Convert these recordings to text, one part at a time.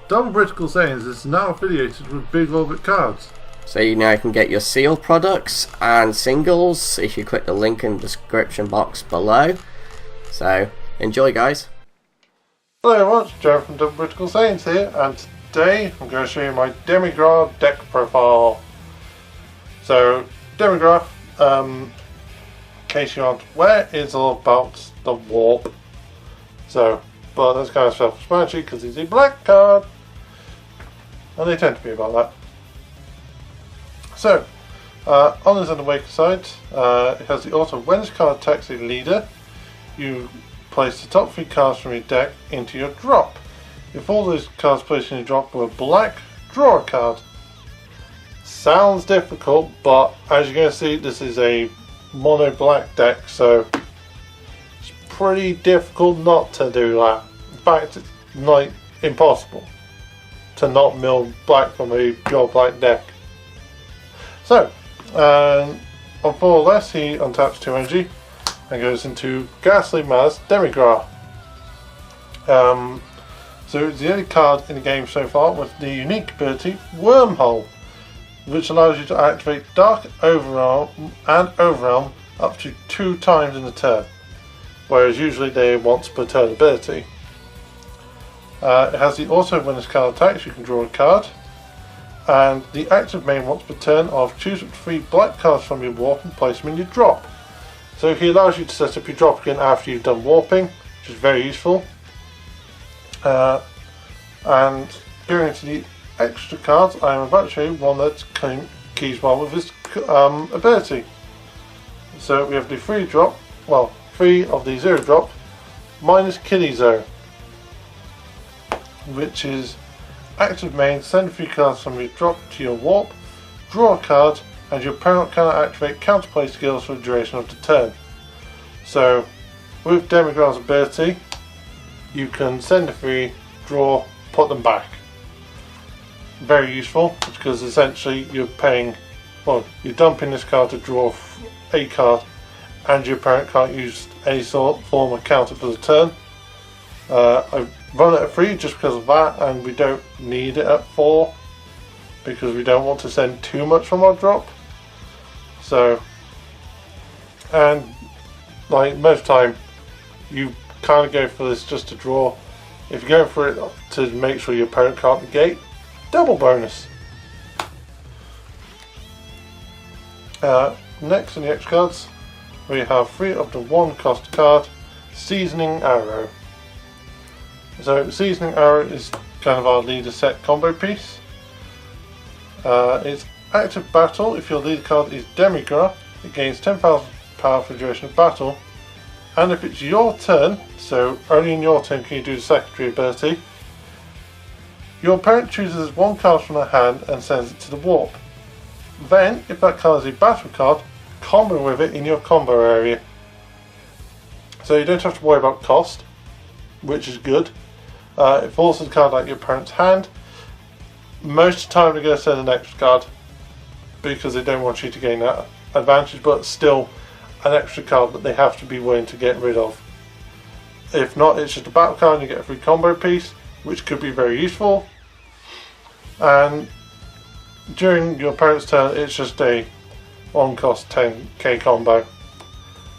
Double Britical Saiyans is now affiliated with Big Orbit Cards. So you now can get your sealed products and singles if you click the link in the description box below. So enjoy, guys. Hello everyone, it's Joe from Double Britical Saiyans here, and today I'm going to show you my Demigra deck profile. So Demigra, in case you aren't aware, is all about the warp. So, but that's kind of self-explanatory because it's a black card, and they tend to be about that. So, on the Zenwake side, it has the auto. When this card attacks a leader, you place the top 3 cards from your deck into your drop. If all those cards placed in your drop were black, draw a card. Sounds difficult, but as you're going to see, this is a mono black deck, so it's pretty difficult not to do that. In fact, it's like impossible to not mill black from a pure black deck. So, on 4 less, he untaps 2 energy and goes into Ghastly Maz Demigra. So it's the only card in the game so far with the unique ability Wormhole, which allows you to activate Dark Overrealm and Overrealm up to 2 times in a turn, whereas usually they once per turn ability. It has the auto when this card attacks, you can draw a card. And the active main once per turn of choose up to 3 black cards from your warp and place them in your drop. So he allows you to set up your drop again after you've done warping, which is very useful. And going into the extra cards, I am about to show you one that keys well with his ability. So we have the 3 drop, well, 3 of the 0 drop, minus Kiddie Zone, which is active main, send 3 cards from your drop to your warp, draw a card, and your opponent cannot activate counterplay skills for the duration of the turn. So, with Demigra's ability, you can send a 3, draw, put them back. Very useful, because essentially you're paying, well, you're dumping this card to draw a card, and your opponent can't use any form of counter for the turn. I've run it at 3 just because of that, and we don't need it at 4 because we don't want to send too much from our drop. So, and like most time, you kind of go for this just to draw. If you go for it to make sure your opponent can't negate, double bonus. Next on the X cards, we have 3 of the 1 cost card, Seasoning Arrow. So Seasoning Arrow is kind of our leader set combo piece. It's active battle. If your leader card is Demigra, it gains 10,000 power for the duration of battle. And if it's your turn, so only in your turn can you do the secondary ability, your opponent chooses 1 card from their hand and sends it to the warp. Then, if that card is a battle card, combo with it in your combo area. So you don't have to worry about cost, which is good. It falls to the card like your opponent's hand. Most of the time they're going to send an extra card because they don't want you to gain that advantage, but still an extra card that they have to be willing to get rid of. If not, it's just a battle card and you get a free combo piece, which could be very useful. And during your opponent's turn, it's just a 1 cost 10k combo.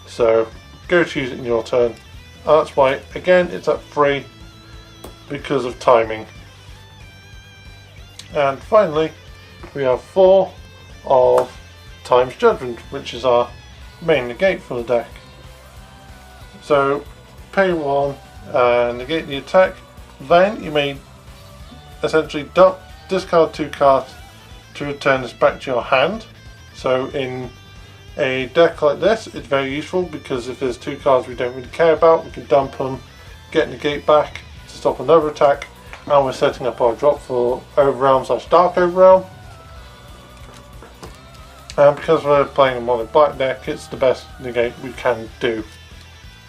So go to use it in your turn. And that's why, again, it's at 3 because of timing. And finally, we have 4 of Time's Judgment, which is our main negate for the deck. So pay 1 and negate the attack. Then you may essentially discard 2 cards to return this back to your hand. So in a deck like this, it's very useful because if there's 2 cards we don't really care about, we can dump them, get negate back to stop another attack, and we're setting up our drop for Overrealm / Dark Overrealm. And because we're playing a mono black deck, it's the best negate we can do.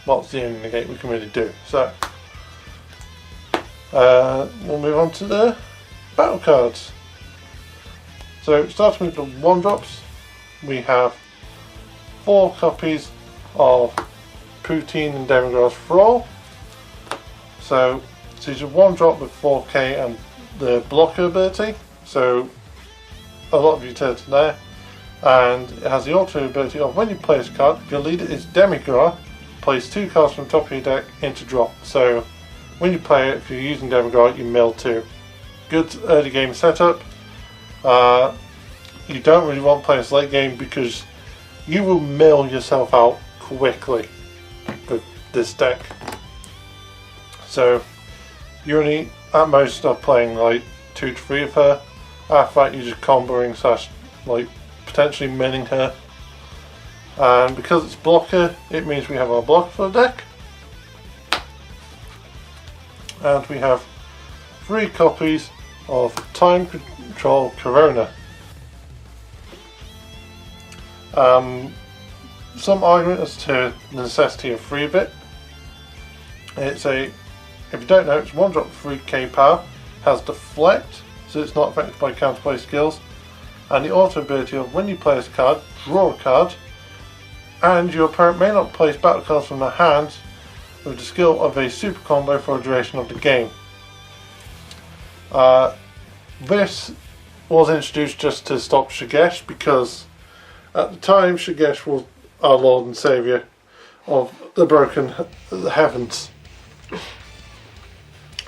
Well, it's the only negate we can really do. So we'll move on to the battle cards. So starting with the 1 drops, we have 4 copies of Poutine and Demigra's Brawl. So these are 1 drop with 4k and the blocker ability, so a lot of utility there. And it has the auto ability of when you play this card, if your leader is Demigra, place 2 cards from the top of your deck into drop. So when you play it, if you're using Demigra, you mill 2. Good early game setup. You don't really want to play this late game because you will mill yourself out quickly with this deck. So you only at most are playing like 2 to 3 of her. After that you're just comboing slash like potentially milling her. And because it's blocker, it means we have our blocker for the deck. And we have 3 copies of Time Control Corona. Some argument as to the necessity of 3 of it. It's if you don't know, it's 1 drop 3k power, has deflect, so it's not affected by counterplay skills, and the auto ability of when you play this card, draw a card, and your opponent may not place battle cards from their hands with the skill of a super combo for the duration of the game. This was introduced just to stop Shigesh, because at the time Shigesh was our Lord and Saviour of the broken heavens.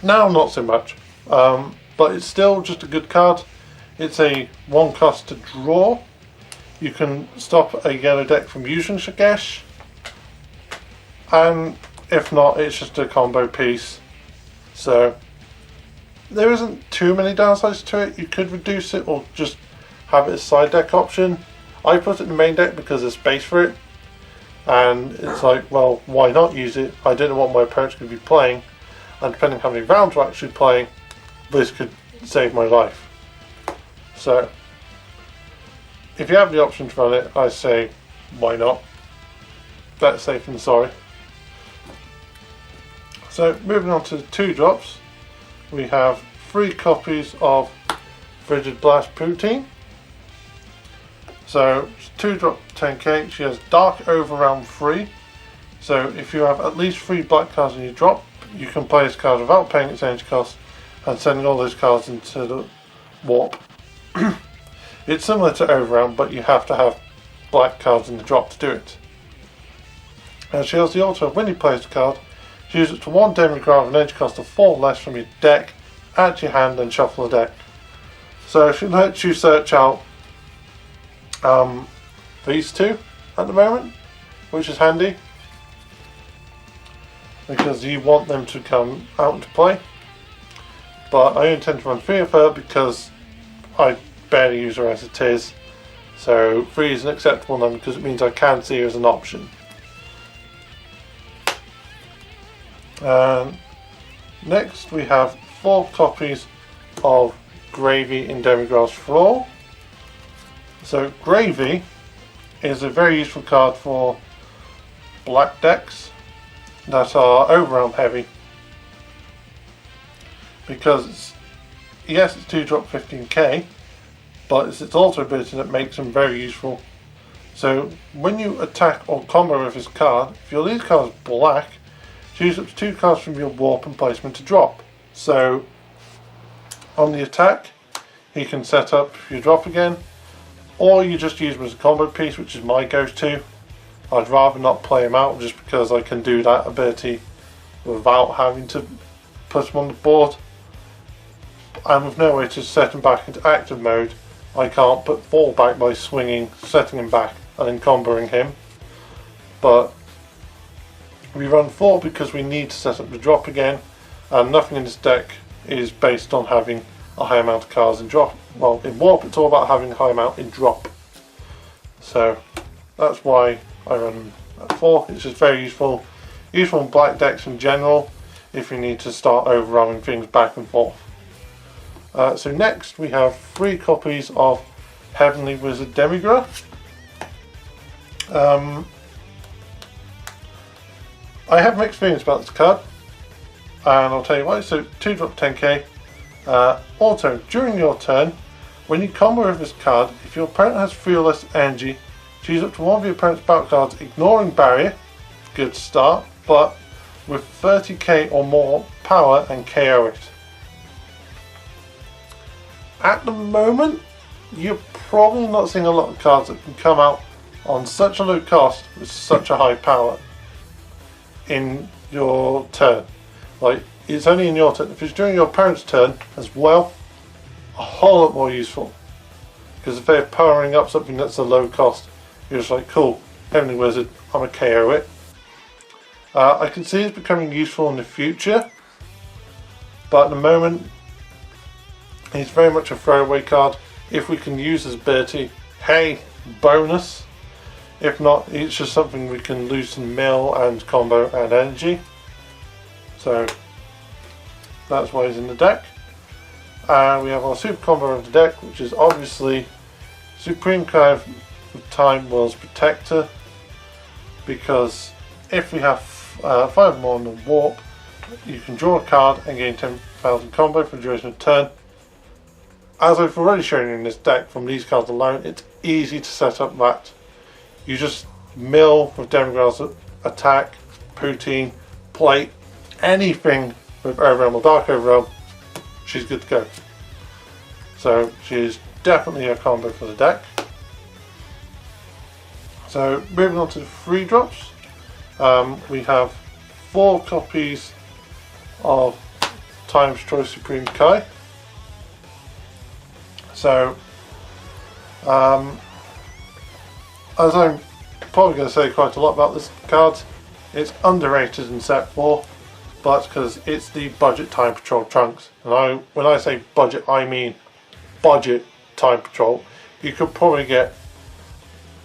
Now not so much, but it's still just a good card. It's a 1 cost to draw. You can stop a yellow deck from using Shigesh, and if not, it's just a combo piece. So there isn't too many downsides to it. You could reduce it or just have it as side deck option. I put it in the main deck because there's space for it, and it's like, well, why not use it? I didn't want my opponents to be playing, and depending on how many rounds we're actually playing, this could save my life. So if you have the option to run it, I say why not? Better safe than sorry. So moving on to the 2 drops, we have 3 copies of Frigid Blast Poutine. So 2 drop 10k, she has Dark Overwhelm 3. So if you have at least 3 black cards in your drop, you can play this card without paying its energy cost and sending all those cards into the warp. It's similar to Overwhelm, but you have to have black cards in the drop to do it. And she has the auto of when you play this card, choose it to 1 Demigra of an energy cost of 4 less from your deck, add to your hand and shuffle the deck. So she lets you search out these 2 at the moment, which is handy because you want them to come out into play. But I intend to run 3 of her because I barely use her as it is, so 3 is an acceptable number because it means I can see her as an option. Next we have 4 copies of Gravy in Demigra's Floor. So Gravy is a very useful card for black decks that are Overwhelm heavy, because yes, it's 2 drop 15k, but it's its auto ability that makes them very useful. So when you attack or combo with this card, if your lead card is black, choose up to 2 cards from your warp and place them to drop. So on the attack, he can set up your drop again, or you just use him as a combo piece, which is my go-to. I'd rather not play him out just because I can do that ability without having to put him on the board. And with no way to set him back into active mode, I can't put 4 back by swinging, setting him back and then comboing him. But we run 4 because we need to set up the drop again, and nothing in this deck is based on having a high amount of cards in drop. Well, in warp it's all about having a high amount in drop. So that's why I run at 4. It's just very useful in black decks in general if you need to start overrunning things back and forth. So next we have 3 copies of Heavenly Wizard Demigra. I have mixed feelings about this card, and I'll tell you why. So 2 drop 10k. Also, during your turn, when you combo with this card, if your opponent has 3 or less energy, choose up to 1 of your opponent's battle cards, ignoring barrier. Good start, but with 30k or more power and KO it. At the moment, you're probably not seeing a lot of cards that can come out on such a low cost with such a high power in your turn. Like, it's only in your turn. If it's during your opponent's turn as well, a whole lot more useful. Because if they're powering up something that's a low cost, you're just like, cool, Heavenly Wizard, I'm a KO it. I can see it's becoming useful in the future, but at the moment, it's very much a throwaway card. If we can use his ability, hey, bonus. If not, it's just something we can loosen mill and combo and energy. So that's why he's in the deck. And we have our super combo of the deck, which is obviously Supreme Card of Time World's Protector, because if we have 5 more in the warp, you can draw a card and gain 10,000 combo for the duration of turn. As I've already shown you in this deck, from these cards alone, it's easy to set up that. You just mill with Demigra's attack, Poutine, plate, anything with Overrealm or Dark Overrealm, she's good to go. So she's definitely a combo for the deck. So moving on to the 3 drops, we have 4 copies of Time's Choice Supreme Kai. So, as I'm probably going to say quite a lot about this card, it's underrated in set 4, but because it's the budget Time Patrol Trunks. And when I say budget, I mean budget Time Patrol. You could probably get,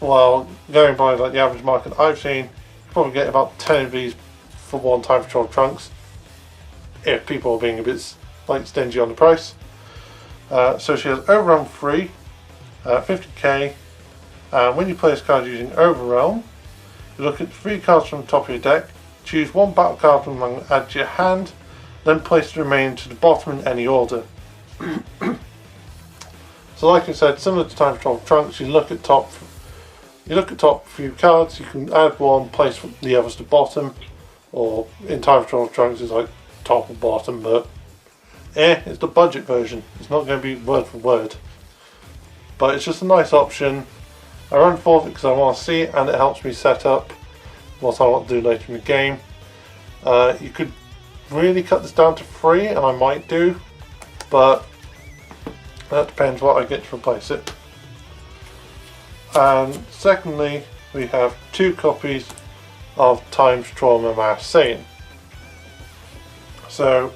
well, going by like the average market I've seen, you could probably get about 10 of these for 1 Time Patrol Trunks, if people are being a bit like stingy on the price. So she has Overrealm 3, 50k, and when you play this card using Overrealm, you look at 3 cards from the top of your deck, choose 1 battle card from among add to your hand, then place the remaining to the bottom in any order. So like I said, similar to Time Patrol Trunks, you look at top few cards, you can add 1, place the others to bottom, or in Time Patrol Trunks it's like top or bottom, but it's the budget version. It's not going to be word for word, but it's just a nice option. I run 4 of it because I want to see it, and it helps me set up what I want to do later in the game. You could really cut this down to 3, and I might do, but that depends what I get to replace it. And secondly, we have 2 copies of Time's Trauma Mass Saiyan. So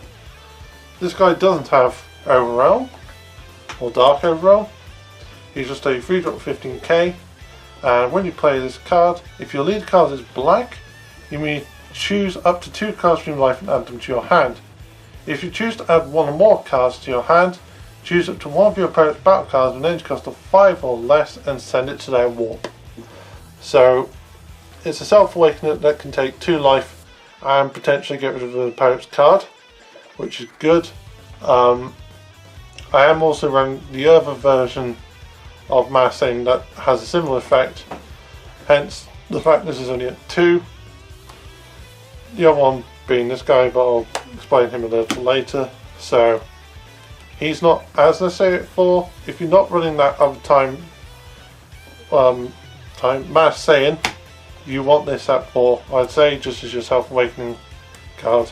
this guy doesn't have Overrealm or Dark Overrealm. He's just a 3-drop 15k, and when you play this card, if your lead card is black, you may choose up to 2 cards from your life and add them to your hand. If you choose to add 1 or more cards to your hand, choose up to 1 of your opponent's battle cards with an energy cost of 5 or less and send it to their warp. So it's a self-awakener that can take 2 life and potentially get rid of the opponent's card, which is good. I am also running the other version of Mass Saiyan that has a similar effect, hence the fact this is only at 2. The other one being this guy, but I'll explain him a little later. So he's not as necessary at 4. If you're not running that other time Mass Saiyan, you want this at 4. I'd say just as your self-awakening card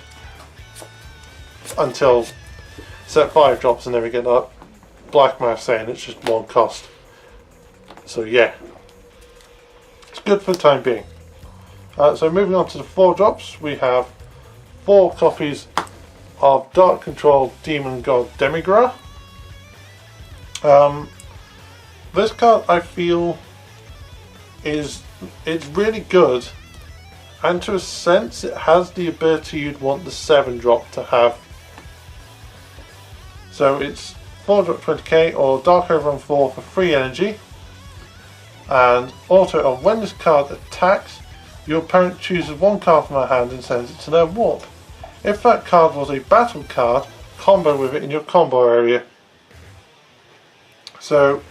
until set 5 drops, and then we get that Black Mass Saiyan. It's just 1 cost. So yeah, it's good for the time being. So moving on to the 4 drops, we have 4 copies of Dark Control Demon God Demigra. This card I feel it's really good, and to a sense it has the ability you'd want the 7 drop to have. So it's 4 drop 20k or Dark Overrun 4 for free energy, and auto of when this card attacks, your opponent chooses 1 card from their hand and sends it to their warp. If that card was a battle card, combo with it in your combo area. So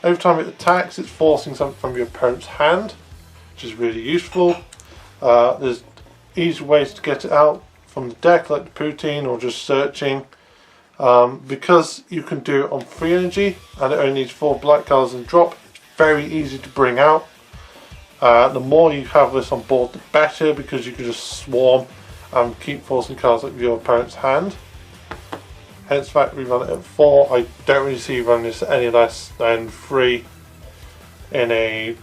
every time it attacks, it's forcing something from your opponent's hand, which is really useful. There's easy ways to get it out from the deck, like the Poutine, or just searching. Because you can do it on 3 energy and it only needs 4 black cards and drop, it's very easy to bring out. The more you have this on board, the better, because you can just swarm and keep forcing cards out of your opponent's hand. Hence the fact we run it at 4. I don't really see running this any less than 3 in a,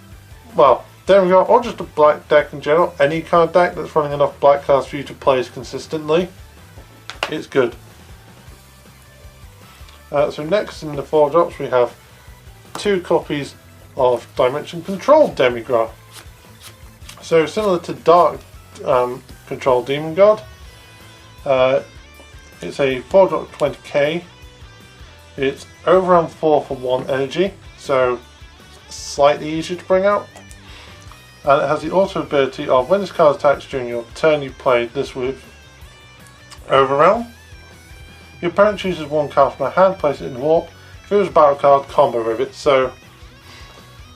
well, Demigra, or just a black deck in general. Any card deck that's running enough black cards for you to play consistently, it's good. So next in the 4 drops we have 2 copies of Dimension Control Demigra. So similar to Dark Control Demon God, it's a 4-drop 20k. It's overrun 4 for 1 energy, so slightly easier to bring out. And it has the auto ability of when this card attacks during your turn, you play this with Overwhelm. Your opponent chooses 1 card from their hand, place it in warp. If it was a battle card, combo with it. So,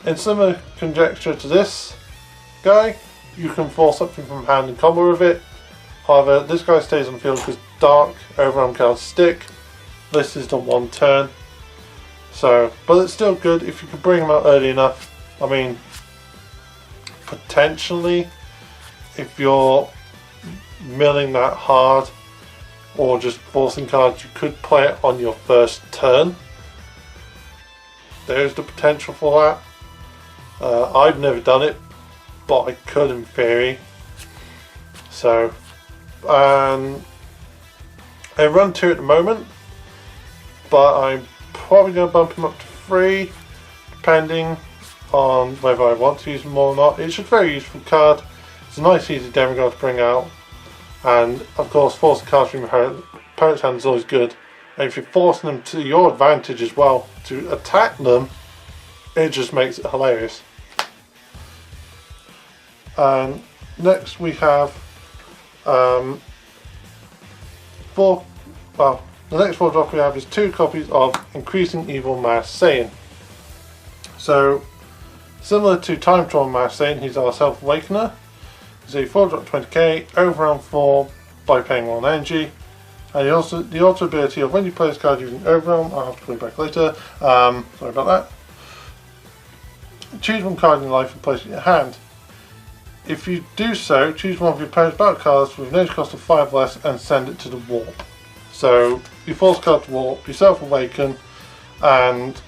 in similar conjecture to this guy, you can force something from hand and combo with it. However, this guy stays on the field because Dark Overwhelm cards stick. This is the 1 turn. So, but it's still good if you can bring him out early enough. I mean, potentially, if you're milling that hard or just forcing cards, you could play it on your first turn. There's the potential for that. I've never done it, but I could in theory. So, I run 2 at the moment, but I'm probably going to bump him up to 3, depending on whether I want to use them more or not. It's a very useful card. It's a nice easy demigod to bring out, and of course forcing cards from your opponent's hand is always good, and if you're forcing them to your advantage as well to attack them, it just makes it hilarious. And next we have the next 4 drop we have is 2 copies of Increasing Evil Mass Saiyan. So, similar to Time Travel Mass Saiyan, he's our Self Awakener. He's a 4-drop 20k, overrun 4 by paying 1 energy. And also the auto ability of when you play this card using Overwhelm, I'll have to play back later. Sorry about that. Choose 1 card in your life and place it in your hand. If you do so, choose 1 of your opponent's battle cards with an energy cost of 5 less and send it to the warp. So you force card to warp, you Self Awaken, and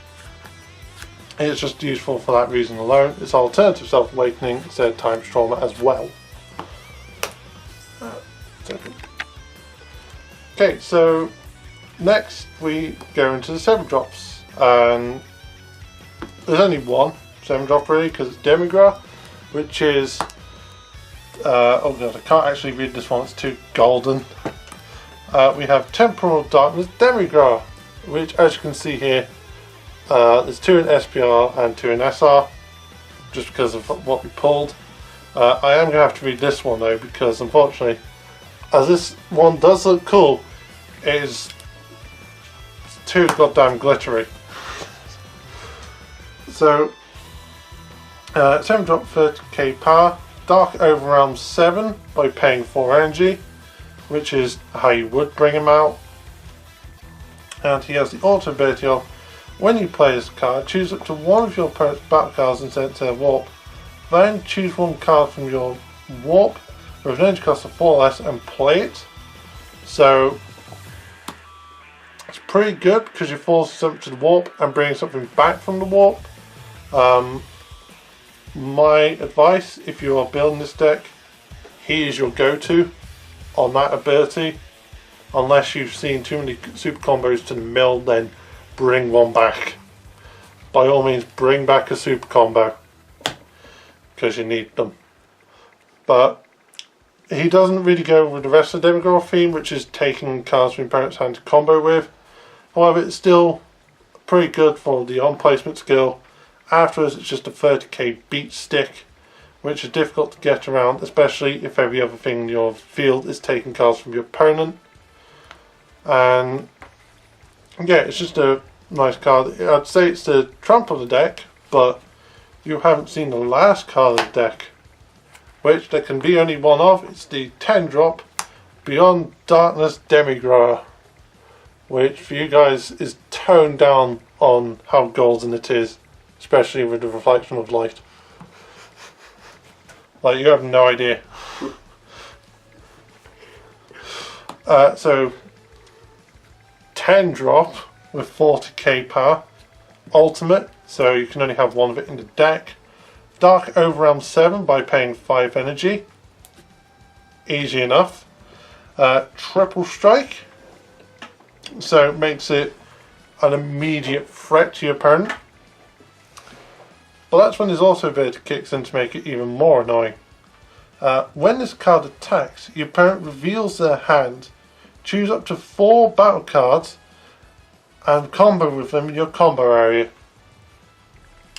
it's just useful for that reason alone. It's alternative Self Awakening instead of Time Trauma as well. Okay, so next we go into the 7 drops, and there's only 1 7 drop really because it's Demigra, which is oh god, I can't actually read this one, it's too golden. We have Temporal Darkness Demigra, which as you can see here, there's 2 in SPR and 2 in SR, just because of what we pulled. I am going to have to read this one though, because unfortunately, as this one does look cool, it is too goddamn glittery. So, 7 drop 30k power, Dark Overwhelm 7 by paying 4 energy, which is how you would bring him out. And he has the auto ability of when you play this card, choose up to 1 of your opponent's battle cards and send it to their warp. Then choose 1 card from your warp with an energy cost of 4 less and play it. So it's pretty good because you force something to the warp and bring something back from the warp. My advice, if you are building this deck, he is your go-to on that ability. Unless you've seen too many super combos to the mill, then bring 1 back. By all means, bring back a super combo because you need them. But he doesn't really go with the rest of the Demigra theme, which is taking cards from your opponent's hand to combo with. However, it's still pretty good for the on-placement skill. Afterwards, it's just a 30k beat stick, which is difficult to get around, especially if every other thing in your field is taking cards from your opponent. And yeah, it's just a nice card. I'd say it's the trump of the deck, but you haven't seen the last card of the deck, which there can be only 1 of. It's the 10 drop Beyond Darkness Demigra, which for you guys is toned down on how golden it is, especially with the reflection of light. Like, you have no idea. So 10 drop with 40k power. Ultimate, so you can only have one of it in the deck. Dark Overwhelm 7 by paying 5 energy. Easy enough. Triple Strike, so it makes it an immediate threat to your opponent. But that's when his also ability kicks in to make it even more annoying. When this card attacks, your opponent reveals their hand, choose up to 4 battle cards and combo with them in your combo area.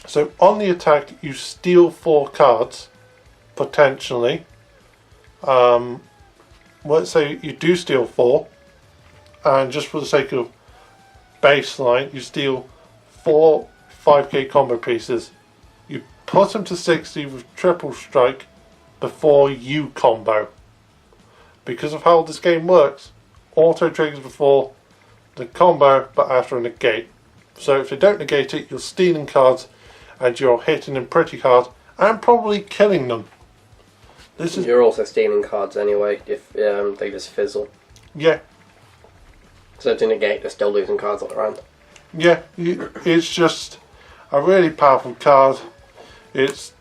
So on the attack you steal 4 cards, potentially. Let's say you do steal 4, and just for the sake of baseline you steal 4 5k combo pieces. You put them to 60 with triple strike before you combo. Because of how this game works, auto triggers before the combo but after a negate. So if they don't negate it, you're stealing cards and you're hitting them pretty hard and probably killing them. You're also stealing cards anyway if they just fizzle. Yeah. So to negate, they're still losing cards all around. Yeah, it's just a really powerful card. It's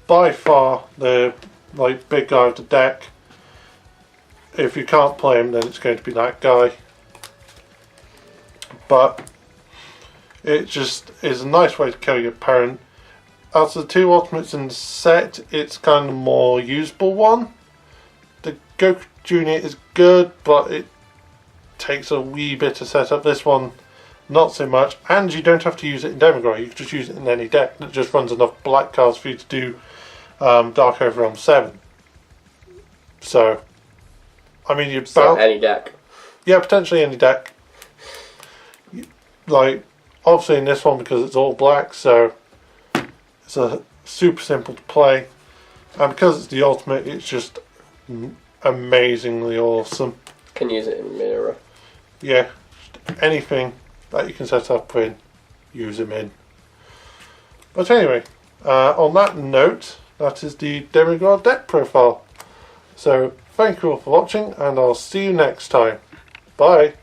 by far the big guy of the deck. If you can't play him, then it's going to be that guy. But it just is a nice way to kill your opponent. Out of the 2 ultimates in the set, it's kind of more usable one. The Goku Junior is good, but it takes a wee bit to set up. This one, not so much. And you don't have to use it in Demigra. You can just use it in any deck that just runs enough black cards for you to do Dark Overwhelm 7. So, I mean, you're so any deck. Yeah, potentially any deck. Like, obviously in this one because it's all black, so it's a super simple to play, and because it's the ultimate, it's just amazingly awesome. Can use it in mirror. Yeah, anything that you can set up in, use them in. But anyway, on that note, that is the Demigra deck profile. So thank you all for watching, and I'll see you next time. Bye.